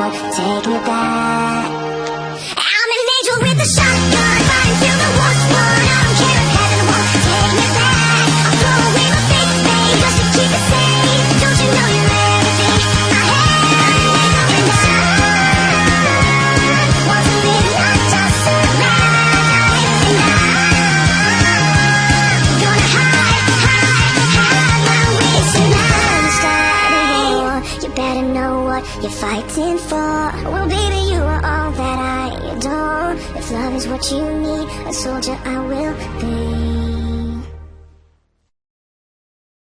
want, take me back. I'm an angel with a shotgun, fighting till the war's won. I don't care if heaven won't take me back. I'll throw away my fake faith just to keep it safe. Don't you know you're everything I have? And I want to live not just survive. And I'm gonna hide my ways tonight. Start a war, you better know what you're fighting for. Well, baby, you are all that I adore. If love is what you need, a soldier I will be.